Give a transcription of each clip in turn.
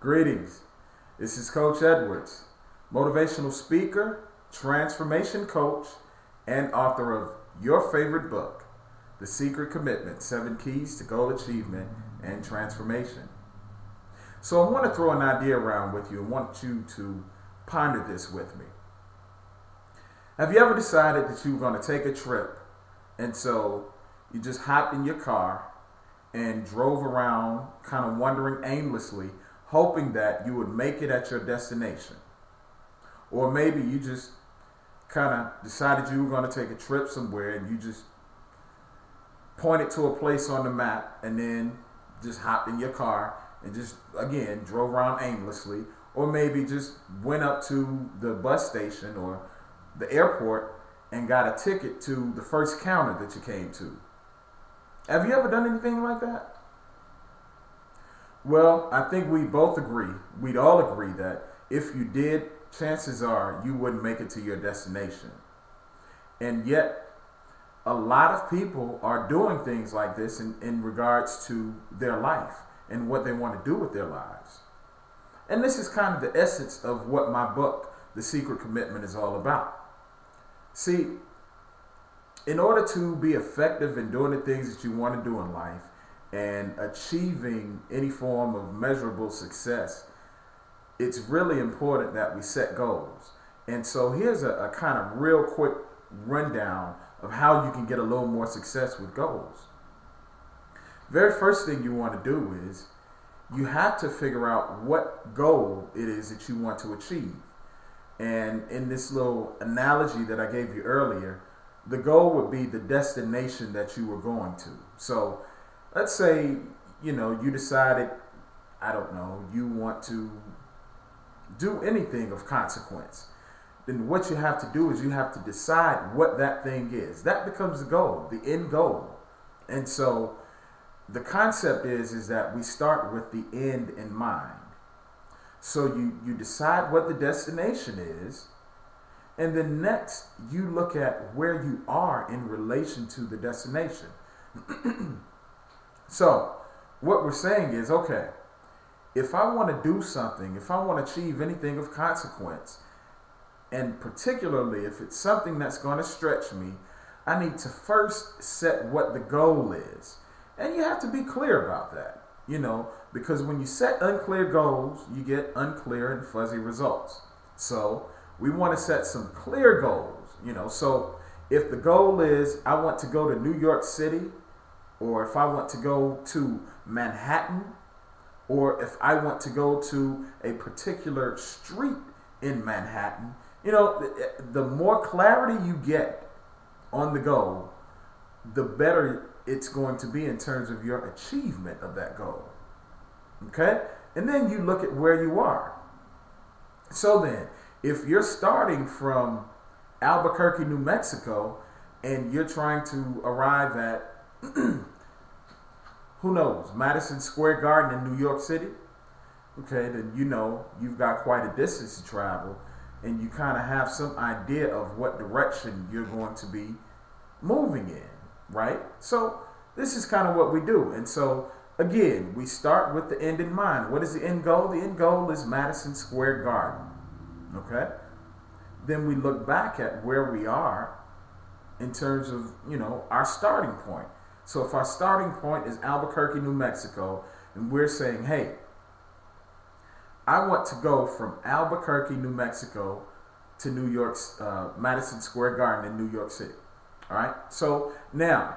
Greetings. This is Coach Edwards, motivational speaker, transformation coach, and author of your favorite book, The Secret Commitment: 7 Keys to Goal Achievement and Transformation. So I want to throw an idea around with you and want you to ponder this with me. Have you ever decided that you were going to take a trip, and so you just hopped in your car and drove around kind of wandering aimlessly, hoping that you would make it at your destination? Or maybe you just kind of decided you were going to take a trip somewhere and you just pointed to a place on the map and then just hopped in your car and just, again, drove around aimlessly. Or maybe just went up to the bus station or the airport and got a ticket to the first counter that you came to. Have you ever done anything like that? Well, I think we'd all agree that if you did, chances are you wouldn't make it to your destination. And yet, a lot of people are doing things like this in regards to their life and what they want to do with their lives. And this is kind of the essence of what my book, The Secret Commitment, is all about. See, in order to be effective in doing the things that you want to do in life and achieving any form of measurable success, it's really important that we set goals. And so here's a kind of real quick rundown of how you can get a little more success with goals. Very first thing you want to do is you have to figure out what goal it is that you want to achieve. And in this little analogy that I gave you earlier, the goal would be the destination that you were going to. So let's say, you decided, you want to do anything of consequence. Then what you have to do is you have to decide what that thing is. That becomes the goal, the end goal. And so the concept is that we start with the end in mind. So you decide what the destination is, and then next you look at where you are in relation to the destination. So what we're saying is, okay, if I want to do something, if I want to achieve anything of consequence, and particularly if it's something that's going to stretch me, I need to first set what the goal is. And you have to be clear about that, because when you set unclear goals, you get unclear and fuzzy results. So we want to set some clear goals, So if the goal is I want to go to New York City, or if I want to go to Manhattan, or if I want to go to a particular street in Manhattan, the more clarity you get on the goal, the better it's going to be in terms of your achievement of that goal. Okay? And then you look at where you are. So then, if you're starting from Albuquerque, New Mexico, and you're trying to arrive at, who knows, Madison Square Garden in New York City, okay, then you've got quite a distance to travel, and you kind of have some idea of what direction you're going to be moving in, right? So this is kind of what we do. And so, again, we start with the end in mind. What is the end goal? The end goal is Madison Square Garden, okay? Then we look back at where we are in terms of, our starting point. So if our starting point is Albuquerque, New Mexico, and we're saying, hey, I want to go from Albuquerque, New Mexico to New York's Madison Square Garden in New York City. All right. So now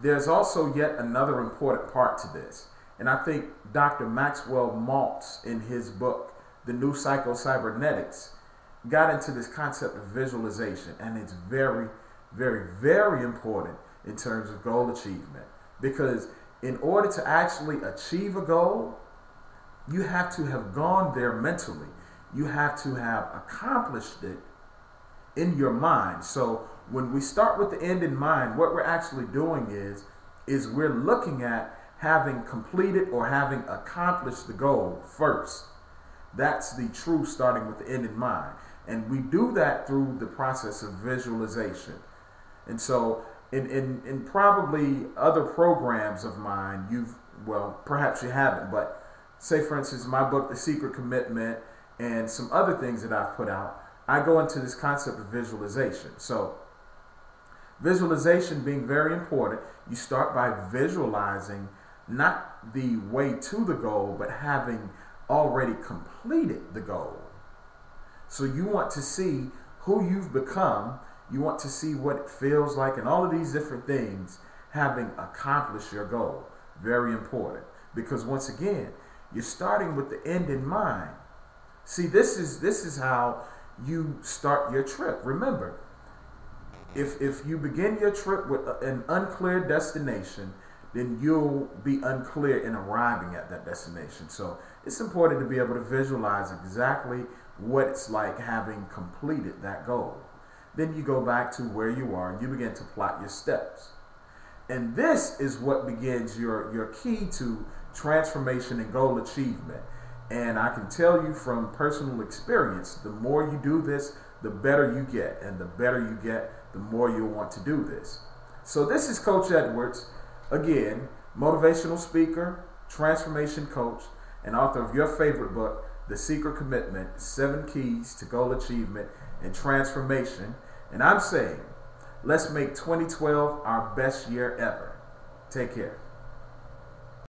there's also yet another important part to this. And I think Dr. Maxwell Maltz, in his book, The New Psycho-Cybernetics, got into this concept of visualization. And it's very, very, very important in terms of goal achievement. Because in order to actually achieve a goal, you have to have gone there mentally. You have to have accomplished it in your mind. So when we start with the end in mind, what we're actually doing is we're looking at having completed or having accomplished the goal first. That's the true starting with the end in mind. And we do that through the process of visualization. And so in probably other programs of mine, perhaps you haven't, but say for instance, my book, The Secret Commitment, and some other things that I've put out, I go into this concept of visualization. So visualization being very important, you start by visualizing not the way to the goal, but having already completed the goal. So you want to see who you've become, you want to see what it feels like, and all of these different things, having accomplished your goal. Very important, because once again, you're starting with the end in mind. See, this is how you start your trip. Remember, if you begin your trip with an unclear destination, then you'll be unclear in arriving at that destination. So it's important to be able to visualize exactly what it's like having completed that goal. Then you go back to where you are and you begin to plot your steps. And this is what begins your key to transformation and goal achievement. And I can tell you from personal experience, the more you do this, the better you get. And the better you get, the more you'll want to do this. So this is Coach Edwards, again, motivational speaker, transformation coach, and author of your favorite book, The Secret Commitment, 7 Keys to Goal Achievement and Transformation. And I'm saying, let's make 2012 our best year ever. Take care.